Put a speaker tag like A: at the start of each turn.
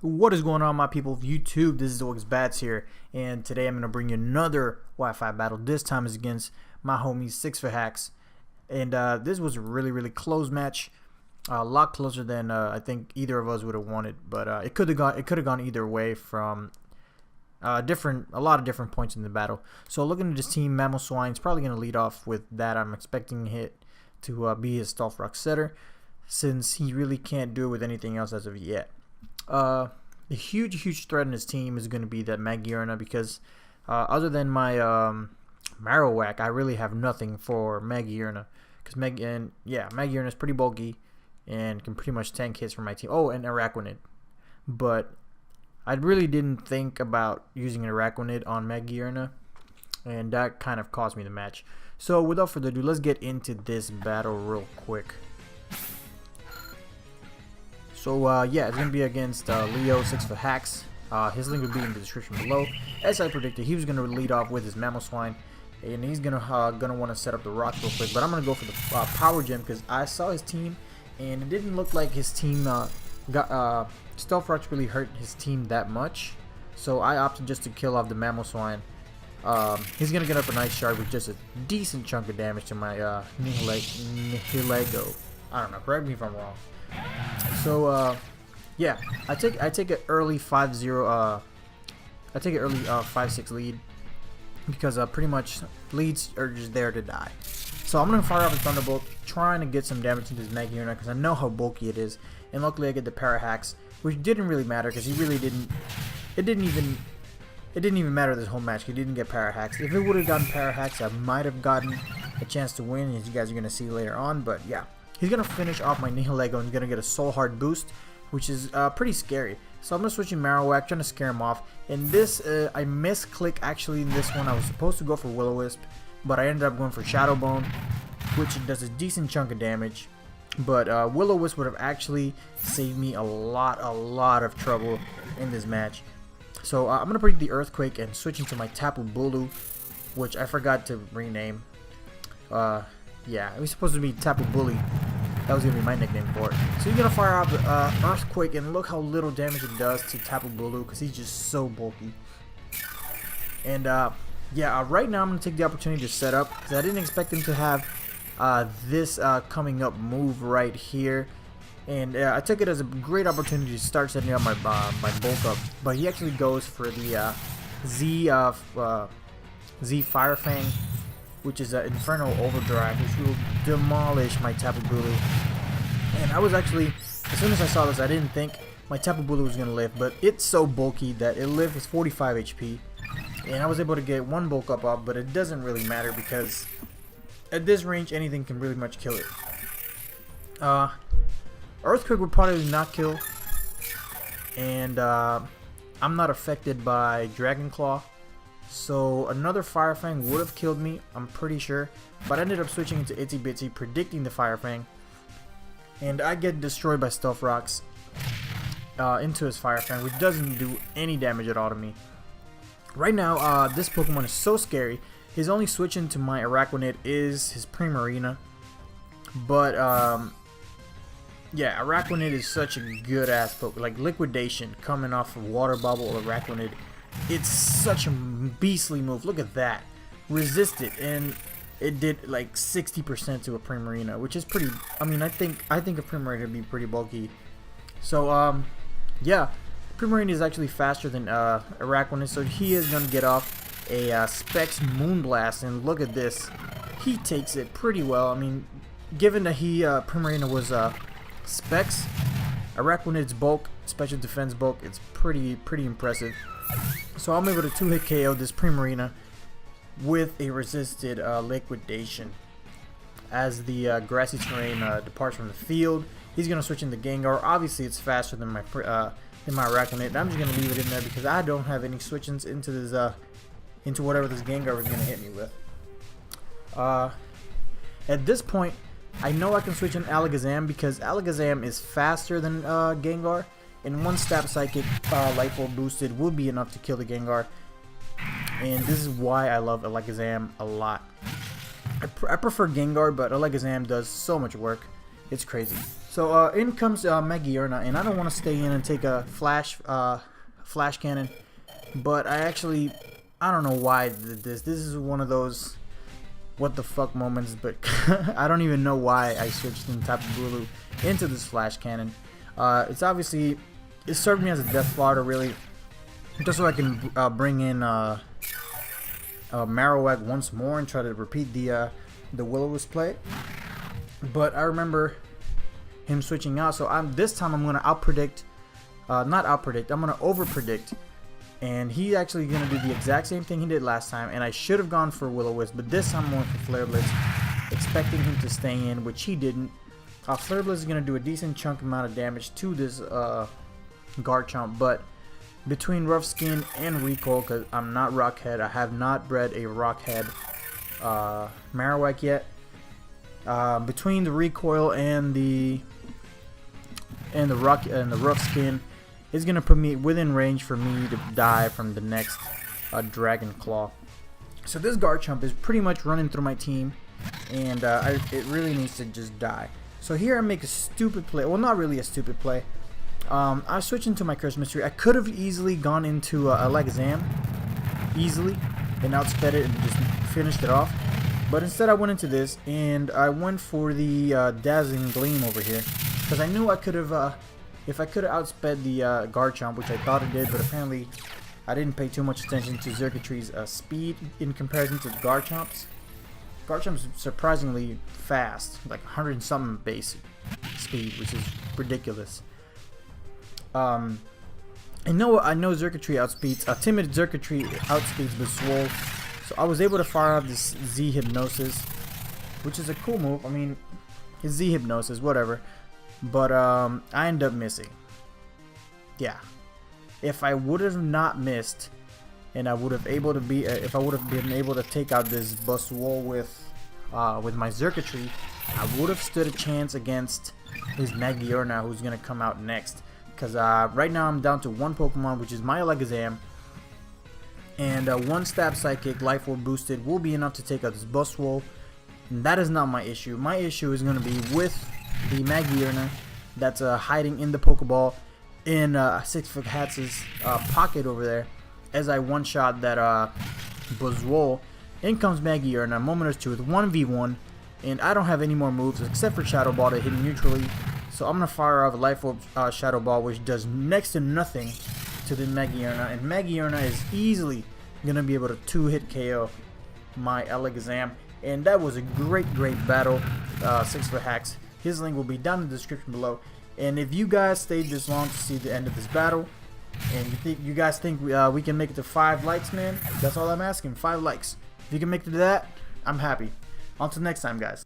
A: What is going on, my people of YouTube? This is OxBATz here, and today I'm going to bring you another Wi-Fi battle. This time is against my homie 6ftHax, and this was a really close match, a lot closer than I think either of us would have wanted. But it could have gone either way from a lot of different points in the battle. So looking at this team, Mamoswine's probably going to lead off with that. I'm expecting it to be his Stealth Rock setter, since he really can't do it with anything else as of yet. The huge threat in his team is going to be that Magearna, because other than my Marowak, I really have nothing for Magearna, because Magearna is pretty bulky and can pretty much tank hits for my team. Oh, and Araquanid, but I really didn't think about using an Araquanid on Magearna, and that kind of cost me the match. So without further ado, let's get into this battle real quick. So yeah, it's going to be against Leo 6ftHax. His link will be in the description below. As I predicted, he was going to lead off with his Mamoswine, and he's going to want to set up the rocks real quick. But I'm going to go for the Power Gem, because I saw his team, and it didn't look like his team got Stealth Rocks really hurt his team that much. So I opted just to kill off the Mamoswine. He's going to get up a nice shard with just a decent chunk of damage to my Nihilego. I don't know, correct me if I'm wrong. So yeah, I take an early 5-0 I take an early 5-6 lead, because pretty much leads are just there to die. So I'm gonna fire off a Thunderbolt, trying to get some damage into this Magearna, because I know how bulky it is, and luckily I get the Parahax, which didn't really matter, because he really didn't. It didn't even matter this whole match. He didn't get Parahax. If it would have gotten Parahax, I might have gotten a chance to win, as you guys are gonna see later on. But yeah. He's going to finish off my Nihilego and he's going to get a Soul Heart boost, which is pretty scary. So I'm going to switch in Marowak, trying to scare him off. And this, I misclick actually in this one. I was supposed to go for Will-O-Wisp, but I ended up going for Shadow Bone, which does a decent chunk of damage. But Will-O-Wisp would have actually saved me a lot of trouble in this match. So I'm going to break the Earthquake and switch into my Tapu Bulu, which I forgot to rename. Yeah, it was supposed to be Tapu Bully. That was going to be my nickname for it. So you're going to fire out the Earthquake, and look how little damage it does to Tapu Bulu, because he's just so bulky. And yeah, right now I'm going to take the opportunity to set up, because I didn't expect him to have this coming up move right here. And I took it as a great opportunity to start setting up my bulk up. But he actually goes for the Z Fire Fang, which is an Infernal Overdrive, which will demolish my Tapu Bulu. And I was actually, as soon as I saw this, I didn't think my Tapu Bulu was going to live, but it's so bulky that it lived with 45 HP. And I was able to get one bulk up, but it doesn't really matter, because at this range, anything can really much kill it. Earthquake would probably not kill, and I'm not affected by Dragon Claw. So another Fire Fang would have killed me, I'm pretty sure, but I ended up switching into Itsy Bitsy, predicting the Fire Fang, and I get destroyed by Stealth Rocks into his Fire Fang, which doesn't do any damage at all to me. Right now, this Pokemon is so scary. His only switch into my Araquanid is his Primarina, but yeah, Araquanid is such a good ass Pokemon. Like Liquidation coming off of Water Bubble or Araquanid. It's such a beastly move. Look at that. Resisted, and it did like 60% to a Primarina, which is pretty. I mean, I think a Primarina would be pretty bulky. So yeah, Primarina is actually faster than Araquanid, so he is gonna get off a Specs Moonblast, and look at this. He takes it pretty well. I mean, given that Primarina was Specs, Araquanid's bulk, special defense bulk, it's pretty impressive. So I'm able to 2-hit KO this Primarina with a resisted Liquidation. As the grassy terrain departs from the field, he's going to switch into Gengar. Obviously, it's faster than my Araquanid. I'm just going to leave it in there, because I don't have any switch-ins into this into whatever this Gengar is going to hit me with. At this point, I know I can switch in Alakazam, because Alakazam is faster than Gengar. And one stab Psychic Life Orb boosted would be enough to kill the Gengar. And this is why I love Alakazam a lot. I prefer Gengar, but Alakazam does so much work. It's crazy. So in comes Magearna, and I don't want to stay in and take a flash cannon, but I don't know why I did this. This is one of those what the fuck moments, but I don't even know why I switched in Tapu Bulu into this flash cannon. It served me as a death fodder, really, just so I can bring in Marowak once more and try to repeat the Will-O-Wisp play. But I remember him switching out, so this time I'm gonna I'm gonna over predict, and he's actually gonna do the exact same thing he did last time. And I should have gone for Will-O-Wisp, but this time I'm going for Flare Blitz, expecting him to stay in, which he didn't. Flare Blitz is gonna do a decent chunk amount of damage to this Garchomp, but between Rough Skin and Recoil, because I'm not Rockhead, I have not bred a Rockhead Marowak yet. Between the Recoil and the Rough Skin, is gonna put me within range for me to die from the next Dragon Claw. So this Garchomp is pretty much running through my team, and it really needs to just die. So here I make a stupid play. Well, not really a stupid play. I switch into my Curse Mystery. I could have easily gone into Alakazam easily and outsped it and just finished it off, but instead I went into this, and I went for the Dazzling Gleam over here, because I knew I could have if I could have outsped the Garchomp, which I thought it did, but apparently I didn't pay too much attention to Xurkitree's speed in comparison to the Garchomp's. Garchomp's surprisingly fast, like 100 something base speed, which is ridiculous. I know Xurkitree outspeeds, timid Xurkitree outspeeds Buzzwole, so I was able to fire off this Z Hypnosis, which is a cool move. I mean, his Z Hypnosis, whatever, but I end up missing. Yeah, if I would have not missed, and I would have able to be, if I would have been able to take out this Buzzwole with my Xurkitree, I would have stood a chance against his Magearna, who's gonna come out next. Because right now I'm down to one Pokemon, which is my Alakazam, and one Stab Psychic Life Orb boosted will be enough to take out this Buzzwole, and that is not my issue. My issue is going to be with the Magearna that's hiding in the Pokeball in 6ftHax's pocket over there, as I one-shot that Buzzwole. In comes Magearna, Moment or two with 1v1, and I don't have any more moves except for Shadow Ball to hit neutrally. So I'm going to fire off a Life Orb Shadow Ball, which does next to nothing to the Magearna. And Magearna is easily going to be able to 2-hit KO my Alakazam. And that was a great battle. 6ftHax. His link will be down in the description below. And if you guys stayed this long to see the end of this battle, and you guys think we can make it to 5 likes, man, that's all I'm asking. 5 likes. If you can make it to that, I'm happy. Until next time, guys.